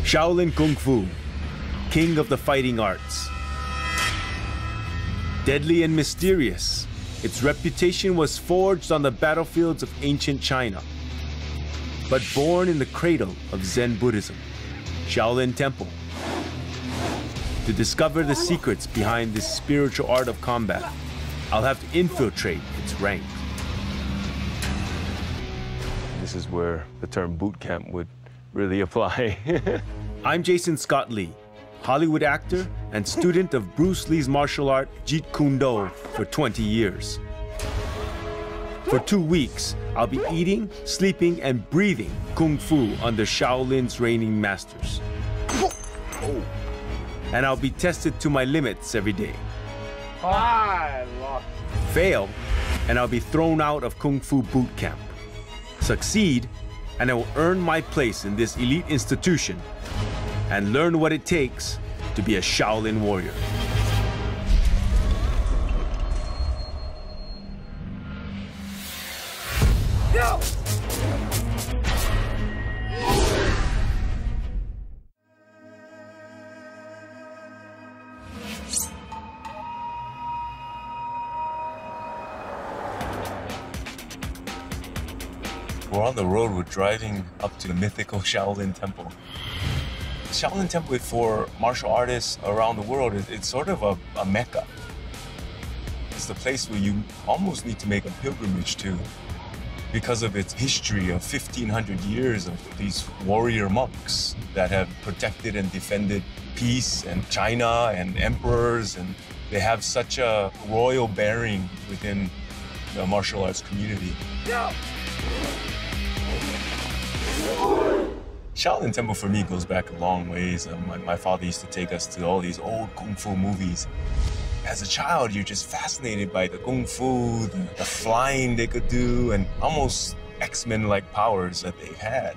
Shaolin kungfu, king of the fighting arts. Deadly and mysterious, its reputation was forged on the battlefields of ancient China. But born in the cradle of Zen Buddhism, Shaolin Temple. To discover the secrets behind this spiritual art of combat, I'll have to infiltrate its ranks. This is where the term boot camp would really apply. I'm Jason Scott Lee, Hollywood actor and student of Bruce Lee's martial art Jeet Kune Do for 20 years. For 2 weeks, I'll be eating, sleeping, and breathing Kung Fu under Shaolin's reigning masters. And I'll be tested to my limits every day. Fail, and I'll be thrown out of Kung Fu boot camp. Succeed, and I will earn my place in this elite institution and learn what it takes to be a Shaolin warrior. Go! We're on the road, we're driving up to the mythical Shaolin Temple. Shaolin Temple for martial artists around the world, it's sort of a mecca. It's the place where you almost need to make a pilgrimage to because of its history of 1,500 years of these warrior monks that have protected and defended peace and China and emperors, and they have such a royal bearing within the martial arts community. Yeah. Shaolin Temple for me goes back a long ways. My father used to take us to all these old Kung Fu movies. As a child, you're just fascinated by the Kung Fu, the flying they could do, and almost X-Men-like powers that they've had.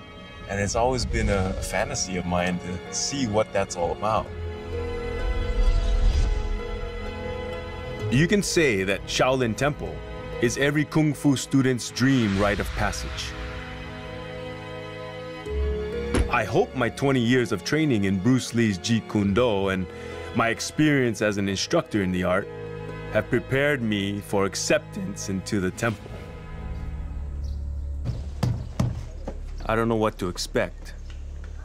And it's always been a fantasy of mine to see what that's all about. You can say that Shaolin Temple is every Kung Fu student's dream rite of passage. I hope my 20 years of training in Bruce Lee's Jeet Kune Do and my experience as an instructor in the art have prepared me for acceptance into the temple. I don't know what to expect.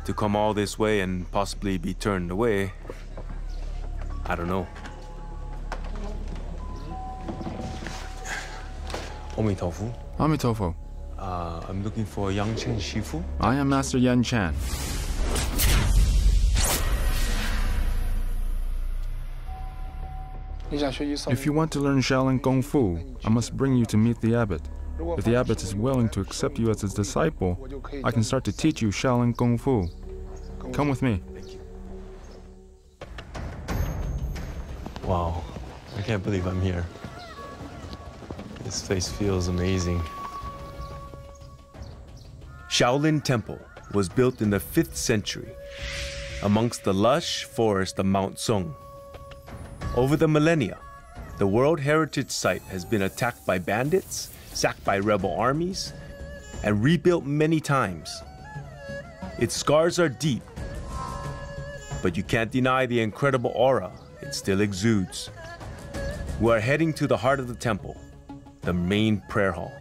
To come all this way and possibly be turned away, I don't know. Omitofu. Amitofu. I'm looking for Yang Chen Shifu. I am Master Yan Chan. If you want to learn Shaolin Kung Fu, I must bring you to meet the abbot. If the abbot is willing to accept you as his disciple, I can start to teach you Shaolin Kung Fu. Come with me. Wow, I can't believe I'm here. This place feels amazing. Shaolin Temple was built in the 5th century amongst the lush forest of Mount Song. Over the millennia, the World Heritage Site has been attacked by bandits, sacked by rebel armies, and rebuilt many times. Its scars are deep, but you can't deny the incredible aura it still exudes. We are heading to the heart of the temple, the main prayer hall.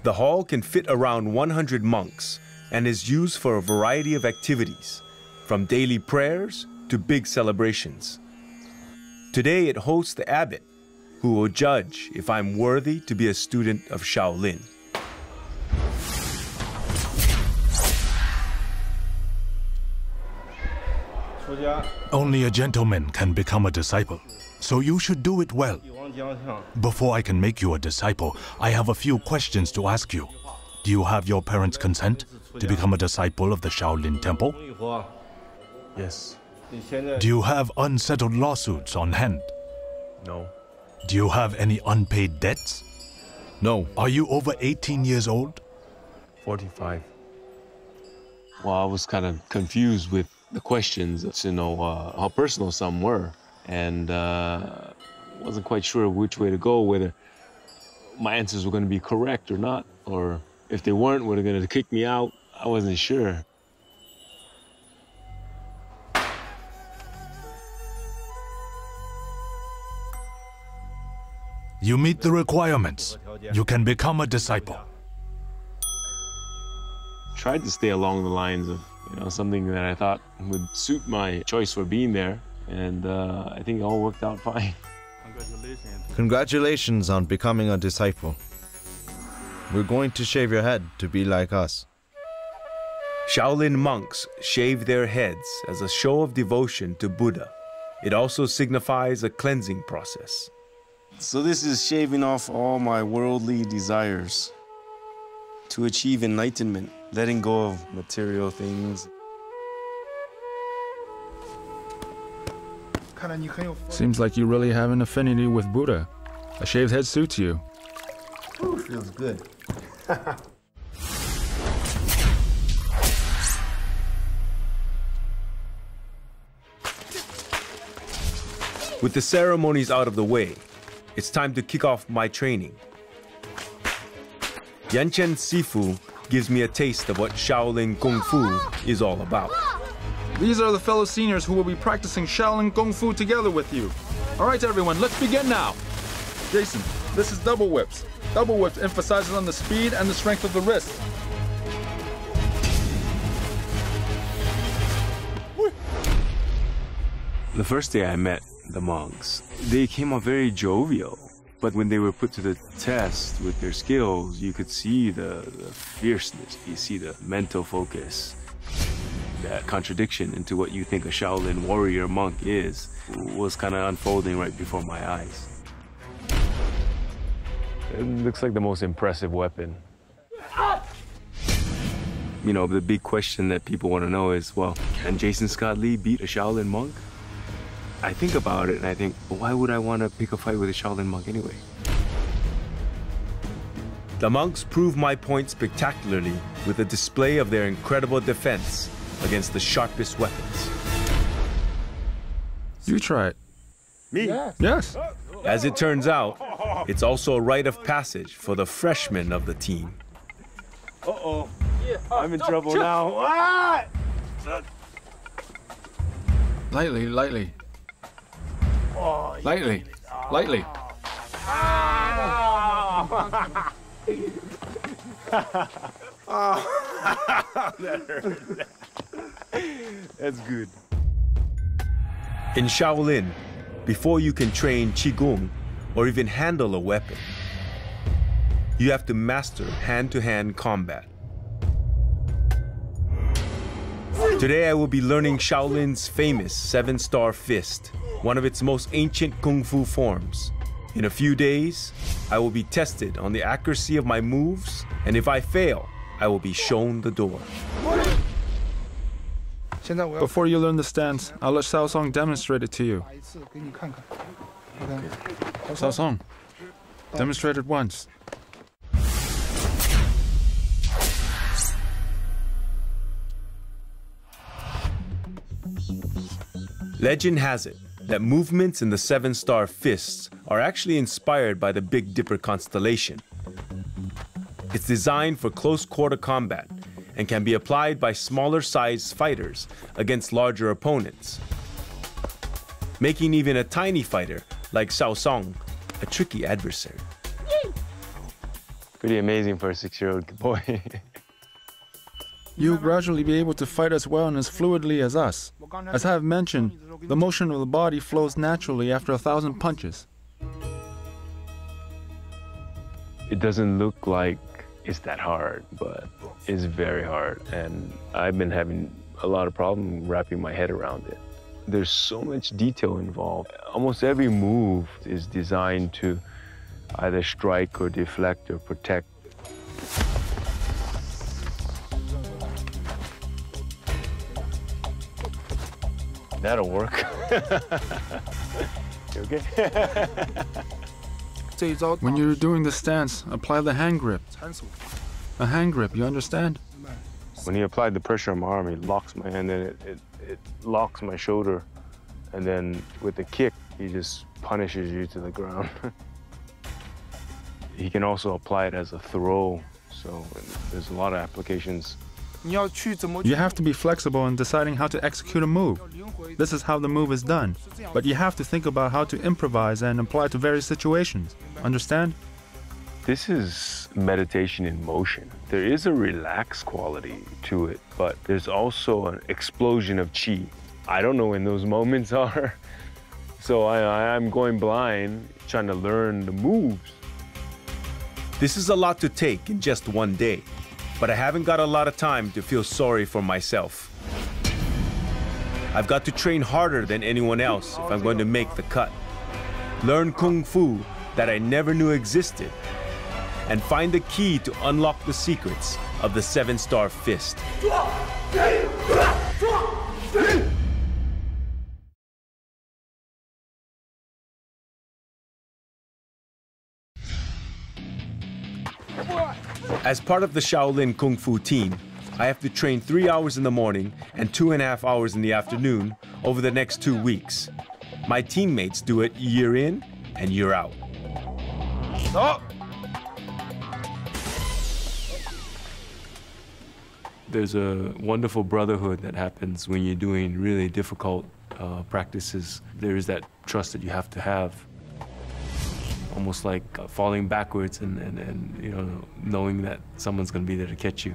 The hall can fit around 100 monks and is used for a variety of activities, from daily prayers to big celebrations. Today it hosts the abbot, who will judge if I'm worthy to be a student of Shaolin. Only a gentleman can become a disciple, so you should do it well. Before I can make you a disciple, I have a few questions to ask you. Do you have your parents' consent to become a disciple of the Shaolin Temple? Yes. Do you have unsettled lawsuits on hand? No. Do you have any unpaid debts? No. Are you over 18 years old? 45. Well, I was kind of confused with the questions to know how personal some were, and wasn't quite sure which way to go, whether my answers were going to be correct or not, or if they weren't, were they going to kick me out. I wasn't sure. You meet the requirements. You can become a disciple. Tried to stay along the lines of, something that I thought would suit my choice for being there, and I think it all worked out fine. Congratulations on becoming a disciple. We're going to shave your head to be like us. Shaolin monks shave their heads as a show of devotion to Buddha. It also signifies a cleansing process. So this is shaving off all my worldly desires to achieve enlightenment, letting go of material things. Seems like you really have an affinity with Buddha. A shaved head suits you. Ooh, feels good. With the ceremonies out of the way, it's time to kick off my training. Yanchen Sifu gives me a taste of what Shaolin Kungfu is all about. These are the fellow seniors who will be practicing Shaolin Kungfu together with you. All right, everyone, let's begin now. Jason, this is double whips. Double whips emphasizes on the speed and the strength of the wrist. The first day I met the monks, they came off very jovial. But when they were put to the test with their skills, you could see the fierceness, you see the mental focus. That contradiction into what you think a Shaolin warrior monk is was kind of unfolding right before my eyes. It looks like the most impressive weapon. The big question that people want to know is, well, can Jason Scott Lee beat a Shaolin monk? I think about it and I think, why would I want to pick a fight with a Shaolin monk anyway? The monks prove my point spectacularly with a display of their incredible defense against the sharpest weapons. You try it. Me? Yes. As it turns out, it's also a rite of passage for the freshmen of the team. Uh-oh. I'm in trouble now. Ah! Lightly, lightly. Lightly, lightly. That's good. In Shaolin, before you can train Qigong or even handle a weapon, you have to master hand-to-hand combat. Today I will be learning Shaolin's famous 7-star fist, one of its most ancient kung fu forms. In a few days, I will be tested on the accuracy of my moves, and if I fail, I will be shown the door. Before you learn the stance, I'll let Xiao Song demonstrate it to you. Xiao Song, demonstrate it once. Legend has it that movements in the 7-star fists are actually inspired by the Big Dipper constellation. It's designed for close quarter combat and can be applied by smaller sized fighters against larger opponents, making even a tiny fighter like Xiao Song a tricky adversary. Pretty amazing for a 6-year-old boy. You'll gradually be able to fight as well and as fluidly as us. As I have mentioned, the motion of the body flows naturally after 1,000 punches. It doesn't look like it's that hard, but it's very hard. And I've been having a lot of problem wrapping my head around it. There's so much detail involved. Almost every move is designed to either strike or deflect or protect. That'll work. You okay? When you're doing the stance, apply the hand grip. A hand grip, you understand? When he applied the pressure on my arm, he locks my hand, and it locks my shoulder. And then with the kick, he just punishes you to the ground. He can also apply it as a throw. So there's a lot of applications You have to be flexible in deciding how to execute a move. This is how the move is done. But you have to think about how to improvise and apply to various situations. Understand? This is meditation in motion. There is a relaxed quality to it, but there's also an explosion of chi. I don't know when those moments are. So I'm going blind, trying to learn the moves. This is a lot to take in just one day, but I haven't got a lot of time to feel sorry for myself. I've got to train harder than anyone else if I'm going to make the cut. Learn Kung Fu that I never knew existed, and find the key to unlock the secrets of the 7-star fist. As part of the Shaolin Kung Fu team, I have to train 3 hours in the morning and 2.5 hours in the afternoon over the next 2 weeks. My teammates do it year in and year out. There's a wonderful brotherhood that happens when you're doing really difficult practices. There is that trust that you have to have. Almost like falling backwards and you know, knowing that someone's going to be there to catch you.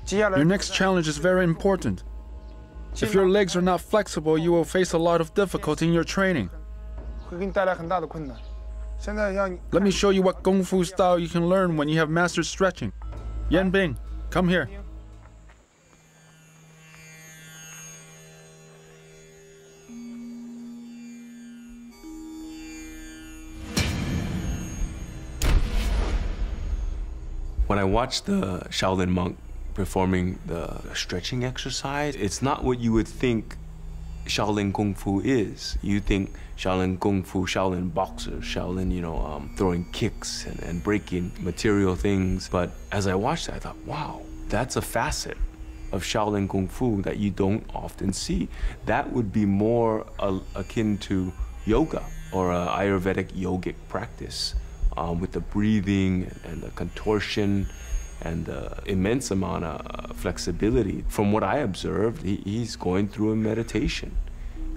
Your next challenge is very important. If your legs are not flexible, you will face a lot of difficulty in your training. Let me show you what Kung Fu style you can learn when you have mastered stretching. Yan Bing, come here. When I watch the Shaolin monk performing the stretching exercise, it's not what you would think Shaolin Kung Fu is. You think Shaolin Kung Fu, Shaolin boxers, Shaolin, you know, throwing kicks and breaking material things. But as I watched that, I thought, wow, that's a facet of Shaolin Kung Fu that you don't often see. That would be more akin to yoga or an Ayurvedic yogic practice. With the breathing and the contortion and the immense amount of flexibility. From what I observed, he's going through a meditation.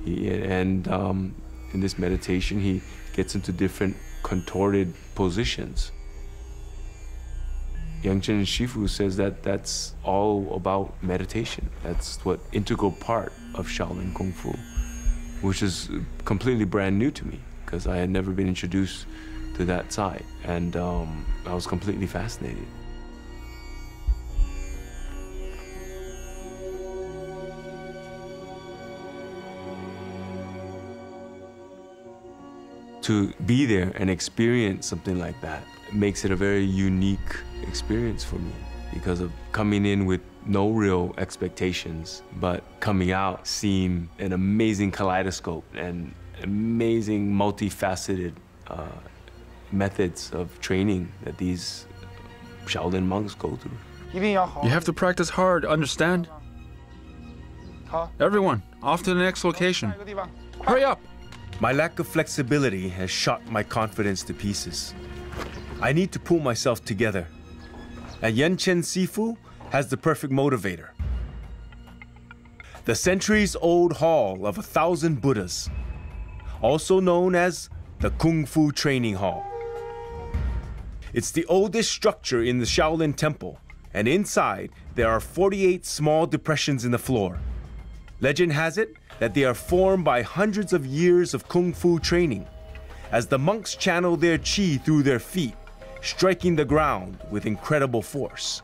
In this meditation, he gets into different contorted positions. Yangchen Shifu says that that's all about meditation. That's what integral part of Shaolin Kung Fu, which is completely brand new to me because I had never been introduced to that side, and I was completely fascinated. To be there and experience something like that makes it a very unique experience for me because of coming in with no real expectations, but coming out seeing an amazing kaleidoscope and amazing multifaceted methods of training that these Shaolin monks go through. You have to practice hard, understand? Everyone, off to the next location. Hurry up! My lack of flexibility has shot my confidence to pieces. I need to pull myself together. And Yanchen Sifu has the perfect motivator. The centuries-old Hall of 1,000 Buddhas, also known as the Kung Fu Training Hall. It's the oldest structure in the Shaolin Temple, and inside there are 48 small depressions in the floor. Legend has it that they are formed by hundreds of years of Kung Fu training, as the monks channel their chi through their feet, striking the ground with incredible force.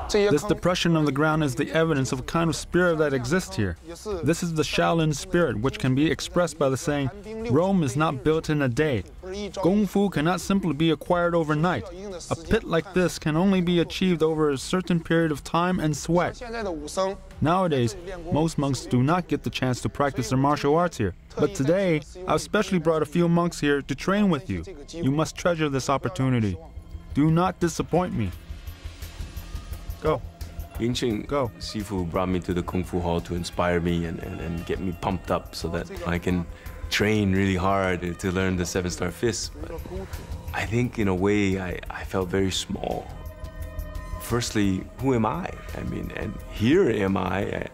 This depression on the ground is the evidence of a kind of spirit that exists here. This is the Shaolin spirit, which can be expressed by the saying, Rome is not built in a day. Kung Fu cannot simply be acquired overnight. A pit like this can only be achieved over a certain period of time and sweat. Nowadays, most monks do not get the chance to practice their martial arts here. But today, I've specially brought a few monks here to train with you. You must treasure this opportunity. Do not disappoint me. Go. Yingqing Sifu brought me to the Kung Fu Hall to inspire me and get me pumped up so that I can train really hard to learn the 7-star fist. But I think in a way I felt very small. Firstly, who am I? I mean, and here am I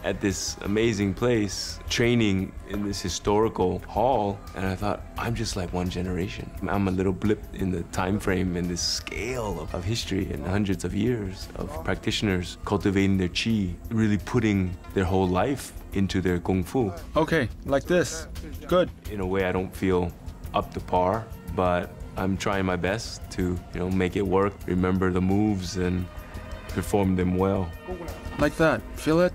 at this amazing place, training in this historical hall, and I thought, I'm just like one generation. I'm a little blip in the time frame in this scale of history and hundreds of years of practitioners cultivating their qi, really putting their whole life into their kung fu. Okay, like this. Good. In a way, I don't feel up to par, but I'm trying my best to, make it work, remember the moves, and perform them well. Like that. Feel it?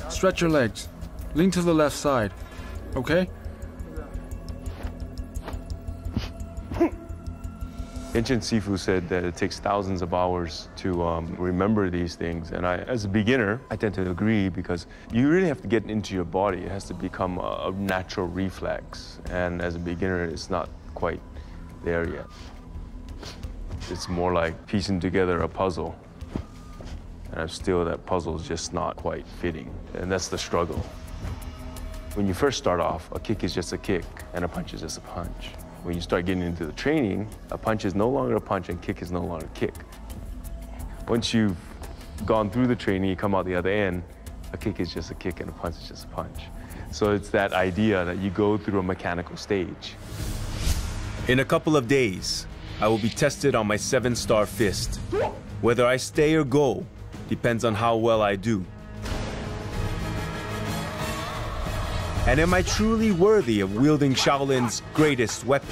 Stretch your legs. Lean to the left side. Okay? Ancient Sifu said that it takes thousands of hours to remember these things. And as a beginner, I tend to agree because you really have to get into your body. It has to become a natural reflex. And as a beginner, it's not quite there yet. It's more like piecing together a puzzle. And that puzzle's just not quite fitting. And that's the struggle. When you first start off, a kick is just a kick and a punch is just a punch. When you start getting into the training, a punch is no longer a punch and kick is no longer a kick. Once you've gone through the training, you come out the other end, a kick is just a kick and a punch is just a punch. So it's that idea that you go through a mechanical stage. In a couple of days, I will be tested on my 7-star fist. Whether I stay or go depends on how well I do. And am I truly worthy of wielding Shaolin's greatest weapon?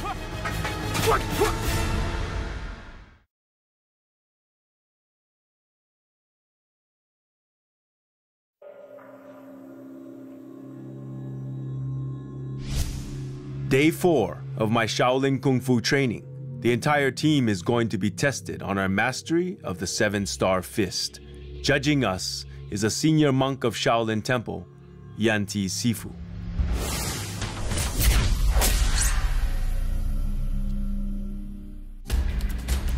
Day 4 of my Shaolin Kung Fu training. The entire team is going to be tested on our mastery of the 7-star fist. Judging us is a senior monk of Shaolin Temple, Yanti Sifu.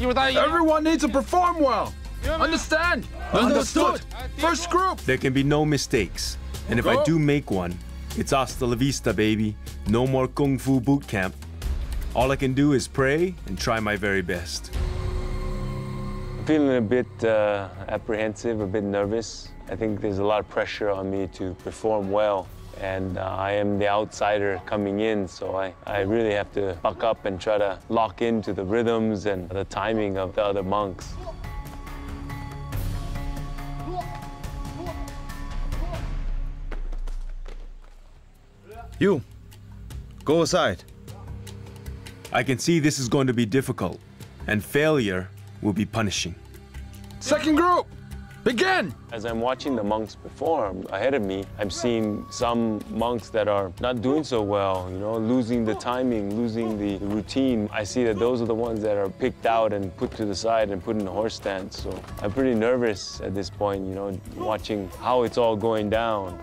Everyone needs to perform well. Understand? Understood. First group. There can be no mistakes. And if I do make one, it's hasta la vista, baby. No more Kung Fu boot camp. All I can do is pray and try my very best. I'm feeling a bit apprehensive, a bit nervous. I think there's a lot of pressure on me to perform well. And I am the outsider coming in, so I really have to buck up and try to lock into the rhythms and the timing of the other monks. You, go aside. I can see this is going to be difficult, and failure will be punishing. Second group, begin! As I'm watching the monks perform ahead of me, I'm seeing some monks that are not doing so well, losing the timing, losing the routine. I see that those are the ones that are picked out and put to the side and put in the horse stance. So I'm pretty nervous at this point, watching how it's all going down.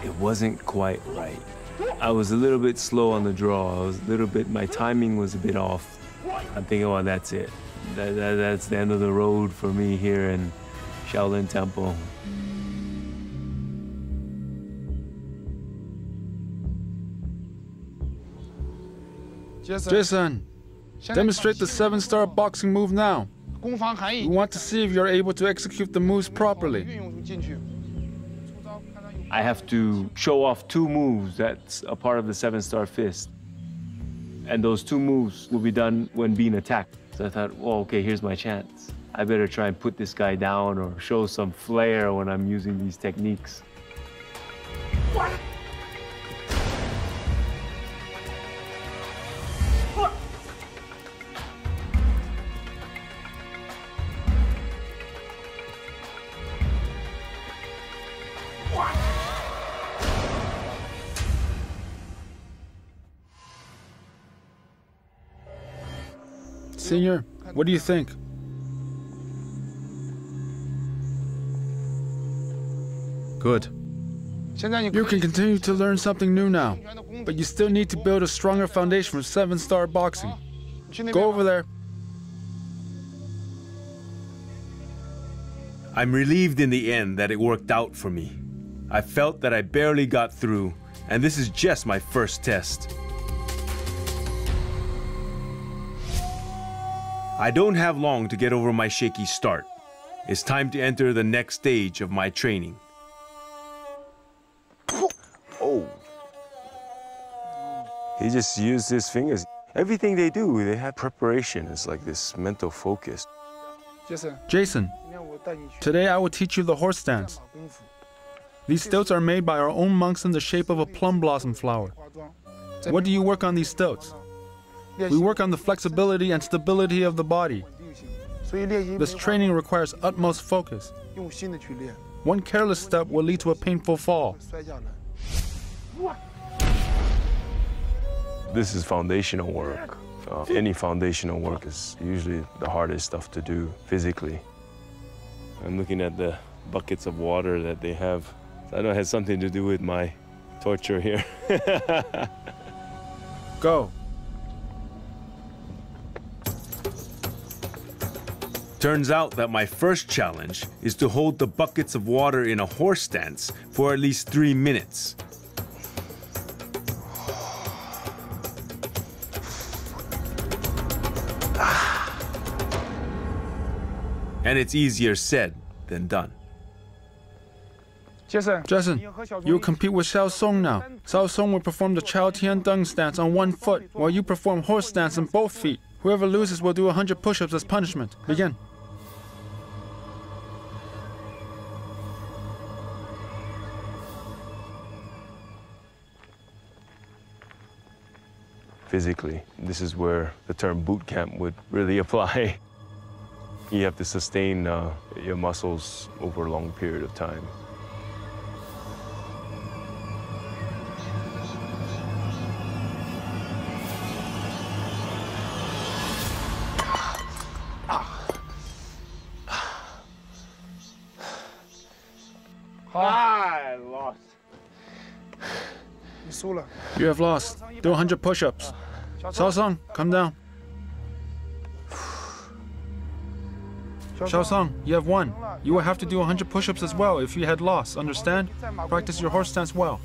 It wasn't quite right. I was a little bit slow on the draw. My timing was a bit off. I'm thinking, well, that's it. That's the end of the road for me here in Shaolin Temple. Jason, demonstrate the 7-star boxing move now. We want to see if you're able to execute the moves properly. I have to show off 2 moves that's a part of the 7-star fist. And those 2 moves will be done when being attacked. So I thought, well, okay, here's my chance. I better try and put this guy down or show some flair when I'm using these techniques. Senior, what do you think? Good. You can continue to learn something new now, but you still need to build a stronger foundation for 7-star boxing. Go over there. I'm relieved in the end that it worked out for me. I felt that I barely got through, and this is just my first test. I don't have long to get over my shaky start. It's time to enter the next stage of my training. Oh. He just used his fingers. Everything they do, they have preparation. It's like this mental focus. Jason, today I will teach you the horse stance. These stilts are made by our own monks in the shape of a plum blossom flower. What do you work on these stilts? We work on the flexibility and stability of the body. This training requires utmost focus. One careless step will lead to a painful fall. This is foundational work. Any foundational work is usually the hardest stuff to do physically. I'm looking at the buckets of water that they have. I know it has something to do with my torture here. Go. Turns out that my first challenge is to hold the buckets of water in a horse stance for at least 3 minutes. And it's easier said than done. Jason, you will compete with Xiao Song now. Xiao Song will perform the Chao Tian Deng stance on one foot, while you perform horse stance on both feet. Whoever loses will do 100 push-ups as punishment. Begin. Physically, this is where the term boot camp would really apply. You have to sustain your muscles over a long period of time. I lost. You have lost. Do 100 push-ups. Xiao Song, come down. Xiao Song, you have won. You will have to do 100 push-ups as well if you had lost, understand? Practice your horse stance well.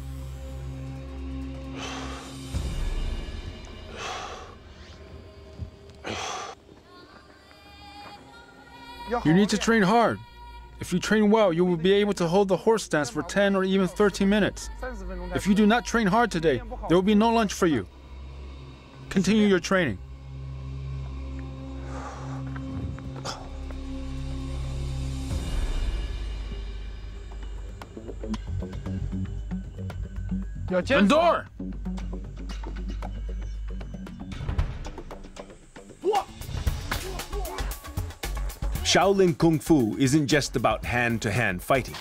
You need to train hard. If you train well, you will be able to hold the horse stance for 10 or even 30 minutes. If you do not train hard today, there will be no lunch for you. Continue your training. Endure! Shaolin Kung Fu isn't just about hand-to-hand fighting.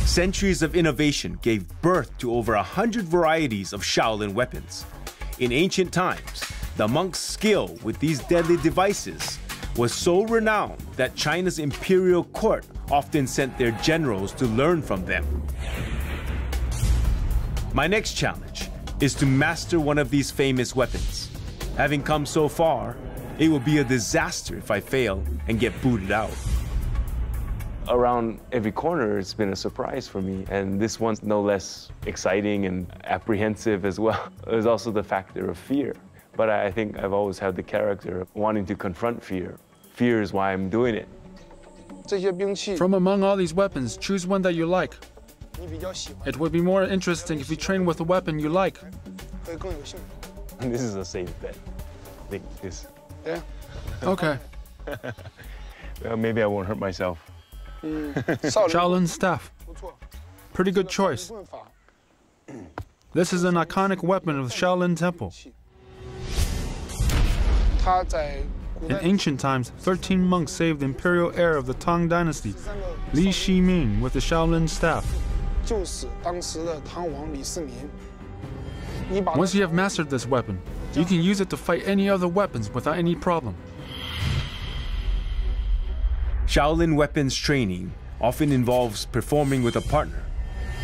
Centuries of innovation gave birth to over 100 varieties of Shaolin weapons. In ancient times, the monks' skill with these deadly devices was so renowned that China's imperial court often sent their generals to learn from them. My next challenge is to master one of these famous weapons. Having come so far, it will be a disaster if I fail and get booted out. Around every corner, it's been a surprise for me, and this one's no less exciting and apprehensive as well. There's also the factor of fear, but I think I've always had the character of wanting to confront fear. Fear is why I'm doing it. From among all these weapons, choose one that you like. It would be more interesting if you train with a weapon you like. This is a safe bet. I think this. Yeah. Okay. Well, maybe I won't hurt myself. Shaolin staff. Pretty good choice. This is an iconic weapon of the Shaolin Temple. In ancient times, 13 monks saved the imperial heir of the Tang Dynasty, Li Shimin, with the Shaolin staff. Once you have mastered this weapon, you can use it to fight any other weapons without any problem. Shaolin weapons training often involves performing with a partner.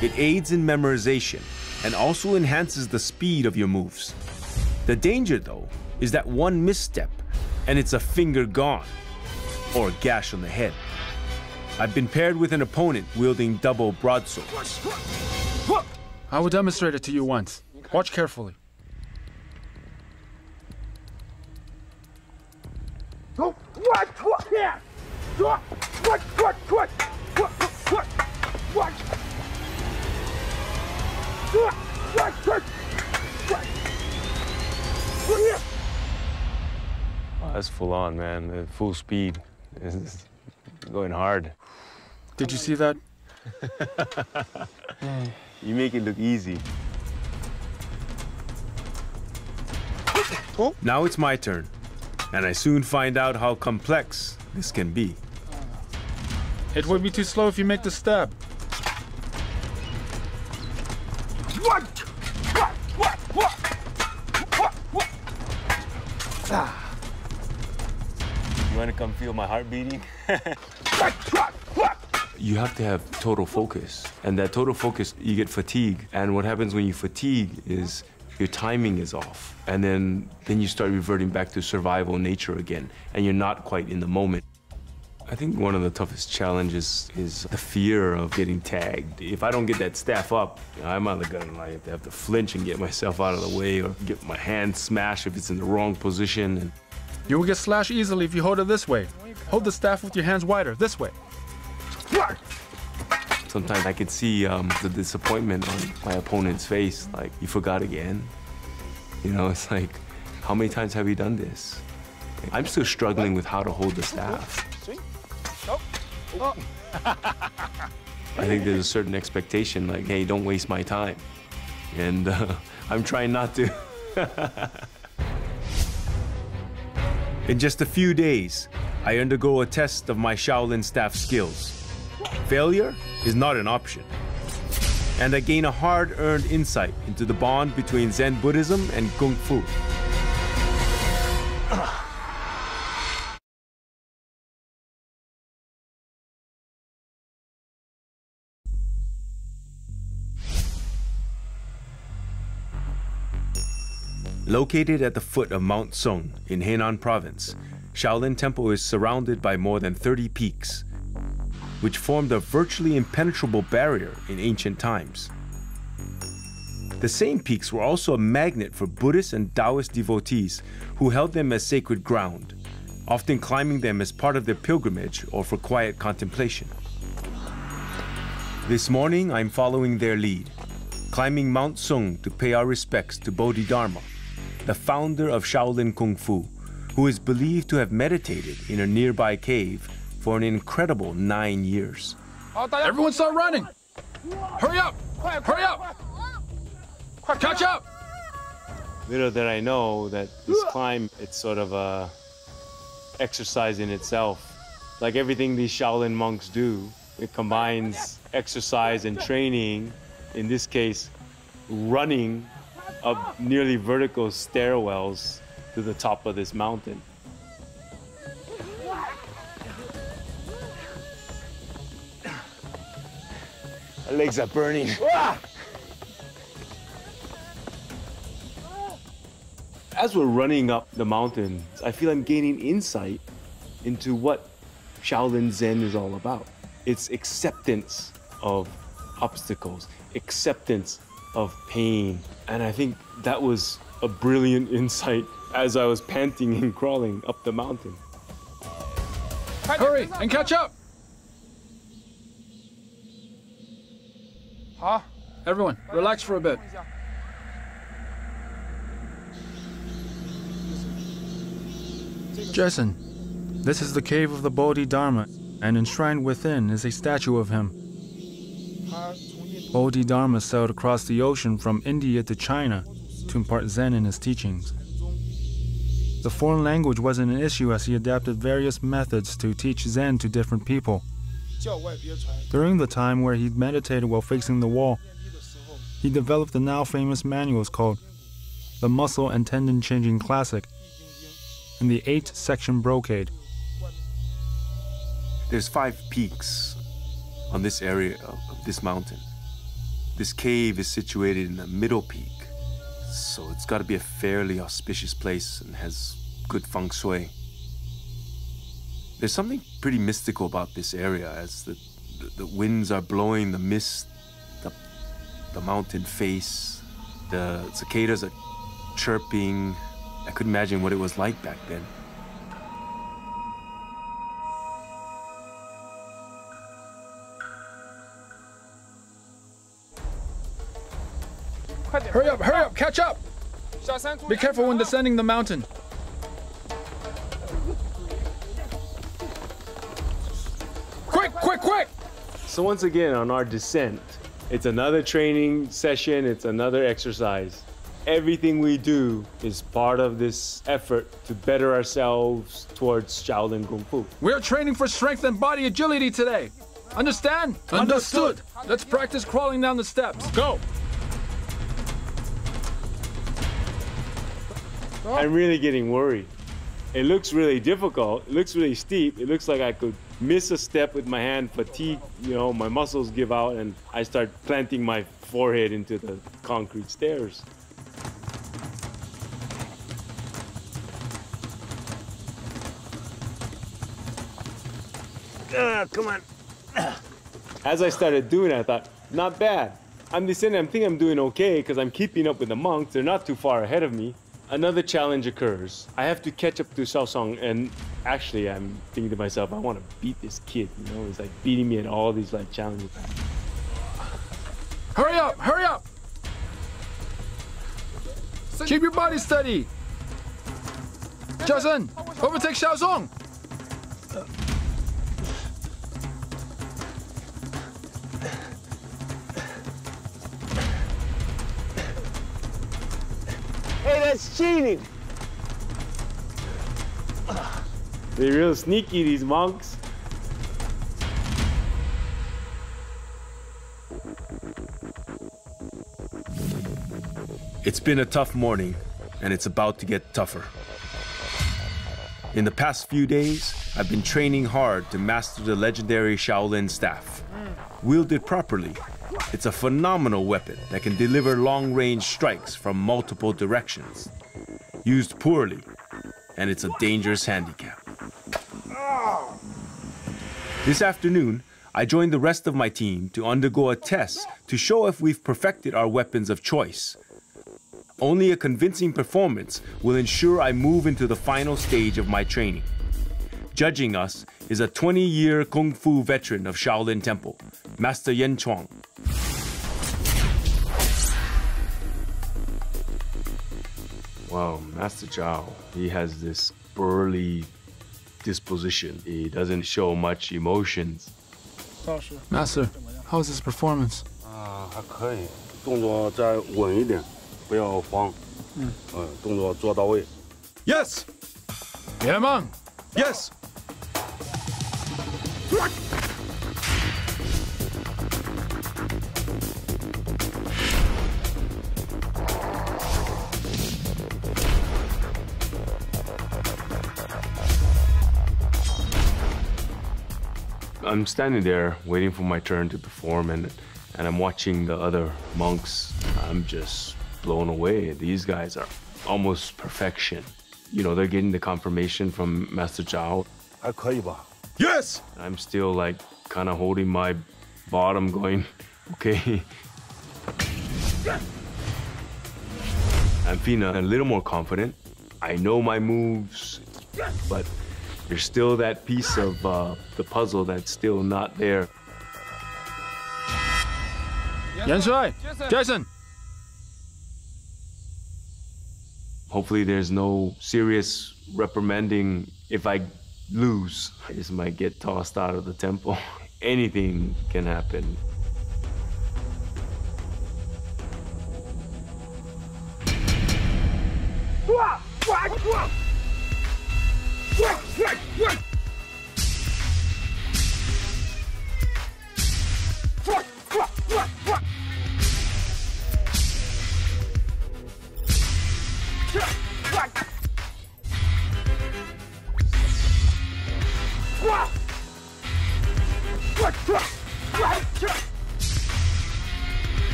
It aids in memorization and also enhances the speed of your moves. The danger, though, is that one misstep and it's a finger gone, or a gash on the head. I've been paired with an opponent wielding double broadswords. I will demonstrate it to you once. Watch carefully. Oh, that's full on, man. At full speed. It's going hard. Did you see that? You make it look easy. Now it's my turn, and I soon find out how complex this can be. It would be too slow if you make the stab. You want to come feel my heart beating? You have to have total focus. And that total focus, you get fatigue. And what happens when you fatigue is your timing is off. And then you start reverting back to survival nature again. And you're not quite in the moment. I think one of the toughest challenges is the fear of getting tagged. If I don't get that staff up, I'm either gonna have to flinch and get myself out of the way, or get my hand smashed if it's in the wrong position. And You will get slashed easily if you hold it this way. Hold the staff with your hands wider, this way. sometimes I could see the disappointment on my opponent's face, like, you forgot again. You know, it's like, how many times have you done this? I'm still struggling with how to hold the staff. I think there's a certain expectation, like, hey, don't waste my time. And I'm trying not to. In just a few days, I undergo a test of my Shaolin staff skills. Failure is not an option. And I gain a hard-earned insight into the bond between Zen Buddhism and Kung Fu. Located at the foot of Mount Song in Henan Province, Shaolin Temple is surrounded by more than 30 peaks, which formed a virtually impenetrable barrier in ancient times. The same peaks were also a magnet for Buddhist and Taoist devotees who held them as sacred ground, often climbing them as part of their pilgrimage or for quiet contemplation. This morning, I'm following their lead, climbing Mount Song to pay our respects to Bodhidharma, the founder of Shaolin Kungfu, who is believed to have meditated in a nearby cave for an incredible 9 years. Everyone start running! Hurry up! Hurry up! Catch up! Little did I know that this climb, it's sort of a exercise in itself. Like everything these Shaolin monks do, it combines exercise and training, in this case, running up nearly vertical stairwells to the top of this mountain. My legs are burning. As we're running up the mountain, I feel I'm gaining insight into what Shaolin Zen is all about. It's acceptance of obstacles, acceptance of pain. And I think that was a brilliant insight as I was panting and crawling up the mountain. Hurry and catch up! Everyone, relax for a bit. Jason, this is the cave of the Bodhidharma, and enshrined within is a statue of him. Bodhidharma sailed across the ocean from India to China to impart Zen in his teachings. The foreign language wasn't an issue as he adapted various methods to teach Zen to different people. During the time where he meditated while facing the wall, he developed the now famous manuals called the Muscle and Tendon Changing Classic and the 8-section brocade. There's 5 peaks on this area of this mountain. This cave is situated in the middle peak, so it's got to be a fairly auspicious place and has good feng shui. There's something pretty mystical about this area as the winds are blowing the mist up the mountain face. The cicadas are chirping. I couldn't imagine what it was like back then. Hurry up, catch up! Be careful when descending the mountain. Quick! So once again, on our descent, it's another training session, it's another exercise. Everything we do is part of this effort to better ourselves towards Shaolin Kungfu. We're training for strength and body agility today. Understand? Understood. Let's practice crawling down the steps. Go! I'm really getting worried. It looks really difficult. It looks really steep. It looks like I could miss a step with my hand, fatigue, my muscles give out, and I start planting my forehead into the concrete stairs. Come on. As I started doing it, I thought, not bad. I'm descending. I think I'm doing okay because I'm keeping up with the monks. They're not too far ahead of me. Another challenge occurs. I have to catch up to Xiaosong, and actually I'm thinking to myself, I want to beat this kid, He's like beating me in all these challenges. Hurry up! Keep your body steady! Jason, overtake Xiaosong! Hey, that's cheating! They're real sneaky, these monks. It's been a tough morning, and it's about to get tougher. In the past few days, I've been training hard to master the legendary Shaolin staff. Wielded properly, it's a phenomenal weapon that can deliver long-range strikes from multiple directions. Used poorly, and it's a dangerous handicap. This afternoon, I joined the rest of my team to undergo a test to show if we've perfected our weapons of choice. Only a convincing performance will ensure I move into the final stage of my training. Judging us is a 20-year Kung Fu veteran of Shaolin Temple, Master Yen Chuang. Wow, Master Zhao, he has this burly disposition. He doesn't show much emotions. Master, how is his performance? 还可以，动作再稳一点，不要慌。动作做到位。Yes! Yamang! Yes! I'm standing there waiting for my turn to perform, and I'm watching the other monks. I'm just blown away. These guys are almost perfection. They're getting the confirmation from Master Zhao. 还可以吧？ Yes! I'm still kind of holding my bottom going, okay. I'm feeling a little more confident. I know my moves, but there's still that piece of the puzzle that's still not there. Yan Shui! Jason! Hopefully there's no serious reprimanding if I lose. I just might get tossed out of the temple. Anything can happen.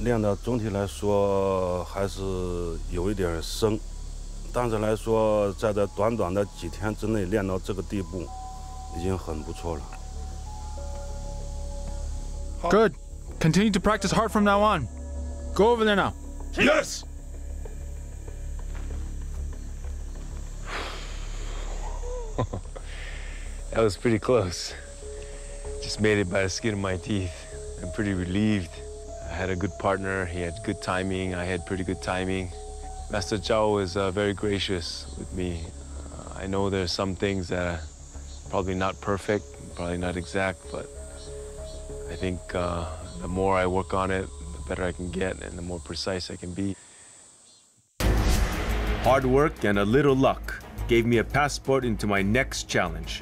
练的总体来说还是有一点生，但是来说，在这短短的几天之内练到这个地步，已经很不错了。Good. Continue to practice hard from now on. Go over there now. Yes! That was pretty close. Just made it by the skin of my teeth. I'm pretty relieved. I had a good partner, he had good timing, I had pretty good timing. Master Zhao was very gracious with me. I know there's some things that are probably not perfect, probably not exact, but I think the more I work on it, the better I can get and the more precise I can be. Hard work and a little luck gave me a passport into my next challenge.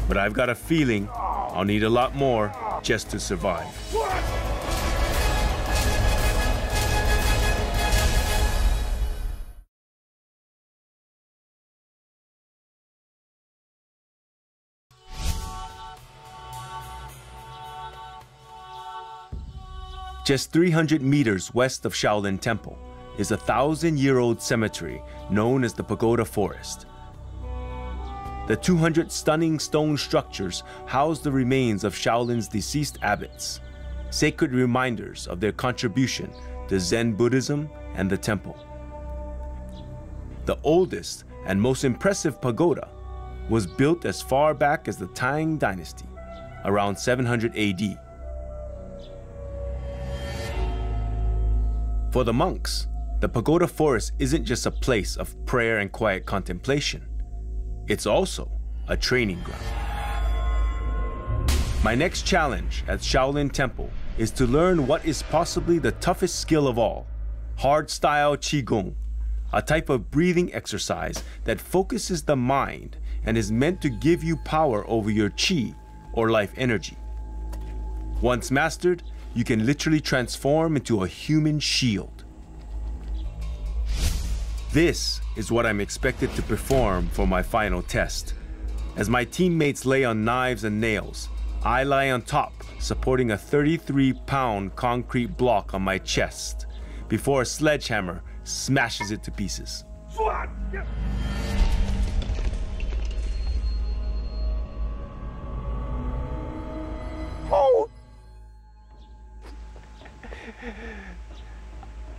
But I've got a feeling I'll need a lot more just to survive. Just 300 meters west of Shaolin Temple is a 1,000-year-old cemetery known as the Pagoda Forest. The 200 stunning stone structures house the remains of Shaolin's deceased abbots, sacred reminders of their contribution to Zen Buddhism and the temple. The oldest and most impressive pagoda was built as far back as the Tang Dynasty, around 700 AD. For the monks, the Pagoda Forest isn't just a place of prayer and quiet contemplation. It's also a training ground. My next challenge at Shaolin Temple is to learn what is possibly the toughest skill of all, hard-style Qigong, a type of breathing exercise that focuses the mind and is meant to give you power over your Qi or life energy. Once mastered, you can literally transform into a human shield. This is what I'm expected to perform for my final test. As my teammates lay on knives and nails, I lie on top, supporting a 33-pound concrete block on my chest, before a sledgehammer smashes it to pieces. Oh!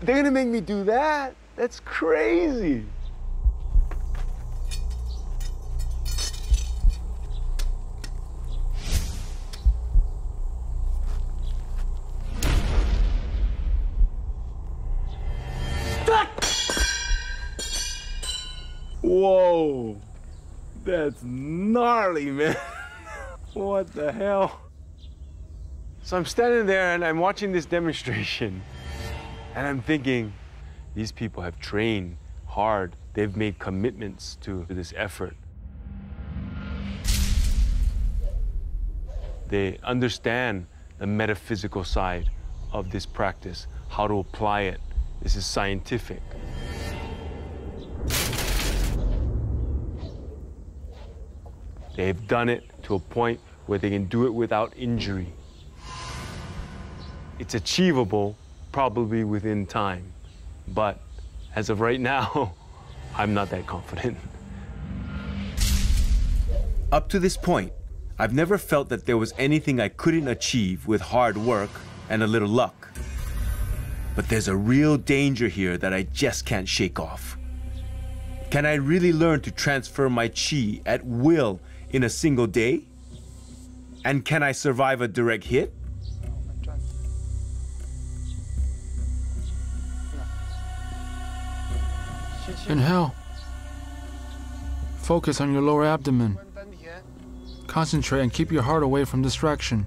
They're gonna make me do that? That's crazy. Whoa, that's gnarly, man. What the hell? So I'm standing there and I'm watching this demonstration and I'm thinking, these people have trained hard. They've made commitments to this effort. They understand the metaphysical side of this practice, how to apply it. This is scientific. They've done it to a point where they can do it without injury. It's achievable, probably within time. But as of right now, I'm not that confident. Up to this point, I've never felt that there was anything I couldn't achieve with hard work and a little luck. But there's a real danger here that I just can't shake off. Can I really learn to transfer my Qi at will in a single day? And can I survive a direct hit? Inhale. Focus on your lower abdomen. Concentrate and keep your heart away from distraction.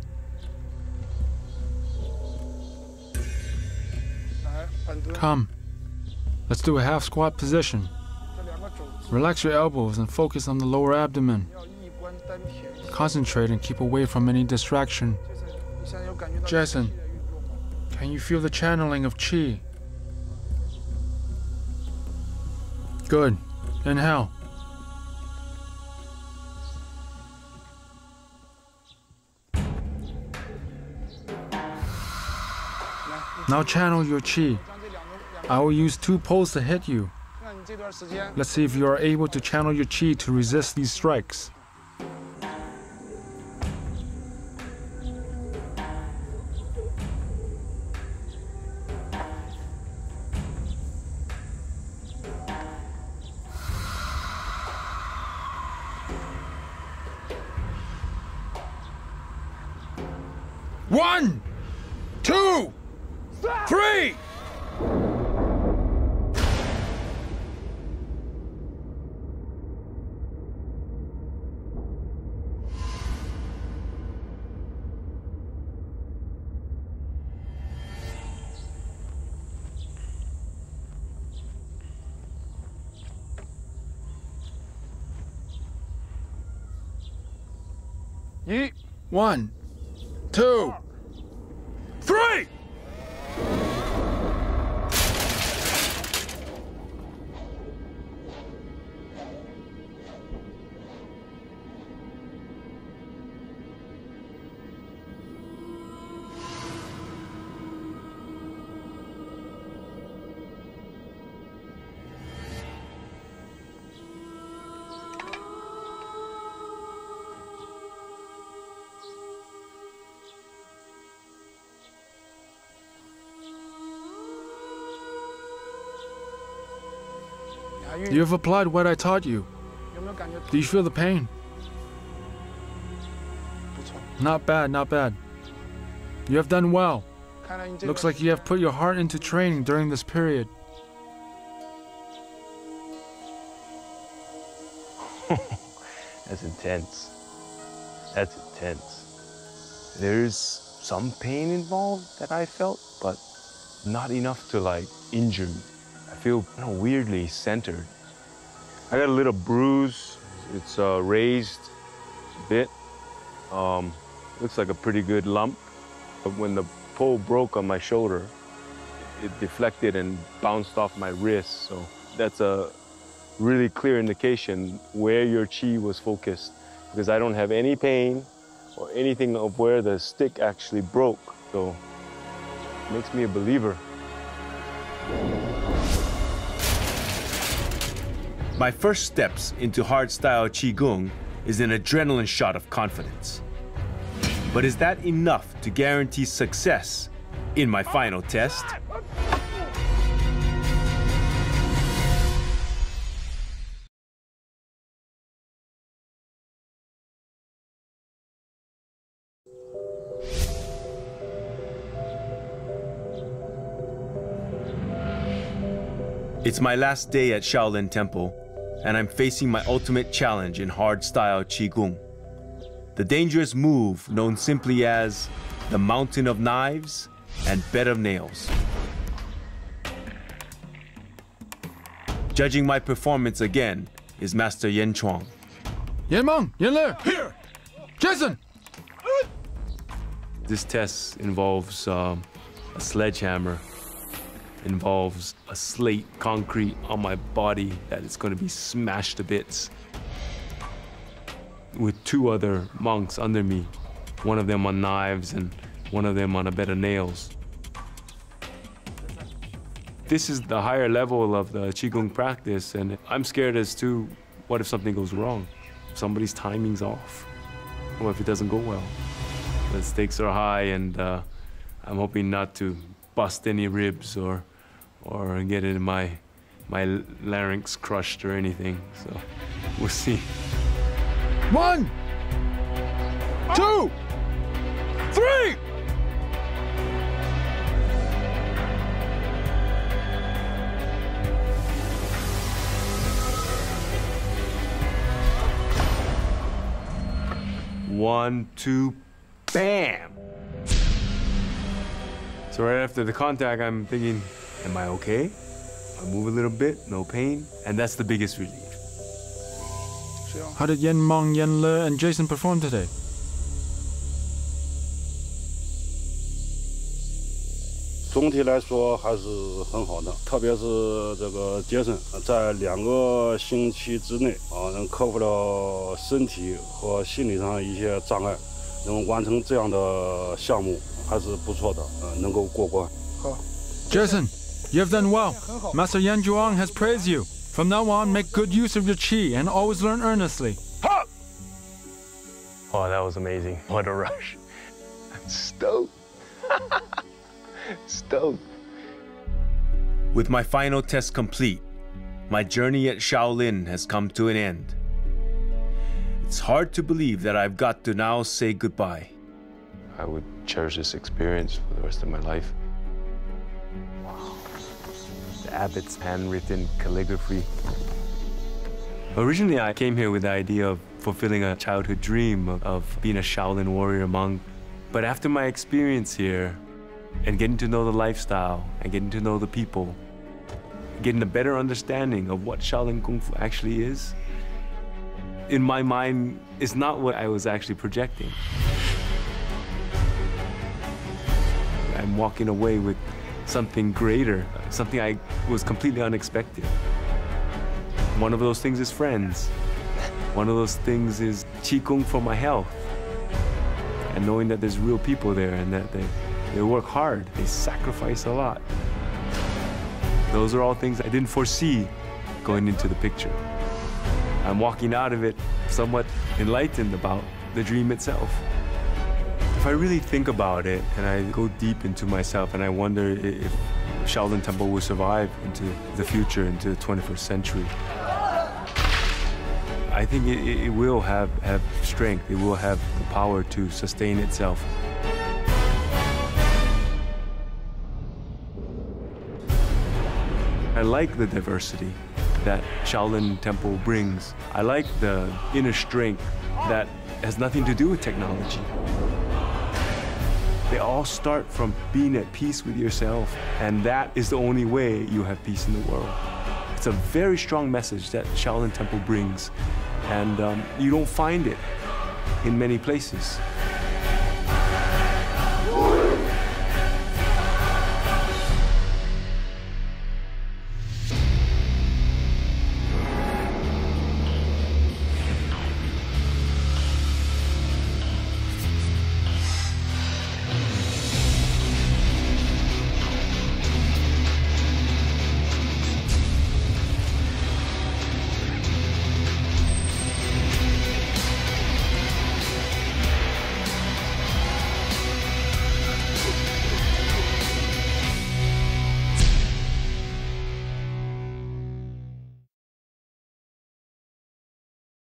Come. Let's do a half squat position. Relax your elbows and focus on the lower abdomen. Concentrate and keep away from any distraction. Jason, can you feel the channeling of qi? Good. Inhale. Now channel your qi. I will use 2 poles to hit you. Let's see if you are able to channel your qi to resist these strikes. One, 2, 3! One, 2, 3! You have applied what I taught you. Do you feel the pain? Not bad, not bad. You have done well. Looks like you have put your heart into training during this period. That's intense. That's intense. There's some pain involved that I felt, but not enough to like injure me. I feel weirdly centered. I got a little bruise. It's raised a bit. Looks like a pretty good lump. But when the pole broke on my shoulder, it deflected and bounced off my wrist. So that's a really clear indication where your qi was focused, because I don't have any pain or anything of where the stick actually broke. So it makes me a believer. My first steps into hardstyle Qigong is an adrenaline shot of confidence. But is that enough to guarantee success in my final test? It's my last day at Shaolin Temple, and I'm facing my ultimate challenge in hardstyle Qigong. The dangerous move known simply as the Mountain of Knives and Bed of Nails. Judging my performance again is Master Yan Chuang. Yan Meng, Yan Le, here! Jason! This test involves a sledgehammer, involves a slate concrete on my body that is going to be smashed to bits, with 2 other monks under me, one of them on knives and one of them on a bed of nails. This is the higher level of the Qigong practice, and I'm scared as to what if something goes wrong? If somebody's timing's off? What if it doesn't go well? The stakes are high, and I'm hoping not to bust any ribs or get it in my larynx crushed or anything, so we'll see. 1, 2, 3! One, two, bam! So right after the contact, I'm thinking, am I okay? I move a little bit, no pain, and that's the biggest relief. How did Yen Meng, Yen Le, and Jason perform today? "总体来说还是很好的，特别是这个杰森，在2个星期之内能克服了身体和心理上一些障碍，能完成这样的项目还是不错的，能够过关。" Jason, you've done well. Master Yan Zhuang has praised you. From now on, make good use of your qi and always learn earnestly. Oh, that was amazing. What a rush. I'm stoked. Stoked. With my final test complete, my journey at Shaolin has come to an end. It's hard to believe that I've got to now say goodbye. I would cherish this experience for the rest of my life. The abbot's handwritten calligraphy. Originally, I came here with the idea of fulfilling a childhood dream of being a Shaolin warrior monk. But after my experience here, and getting to know the lifestyle, and getting to know the people, getting a better understanding of what Shaolin Kung Fu actually is, in my mind, it's not what I was actually projecting. I'm walking away with something greater, something I was completely unexpected. One of those things is friends. One of those things is Qigong for my health. And knowing that there's real people there and that they work hard, they sacrifice a lot. Those are all things I didn't foresee going into the picture. I'm walking out of it somewhat enlightened about the dream itself. If I really think about it and I go deep into myself and I wonder if Shaolin Temple will survive into the future, into the 21st century, I think it will have strength. It will have the power to sustain itself. I like the diversity that Shaolin Temple brings. I like the inner strength that has nothing to do with technology. They all start from being at peace with yourself, and that is the only way you have peace in the world. It's a very strong message that Shaolin Temple brings, and you don't find it in many places.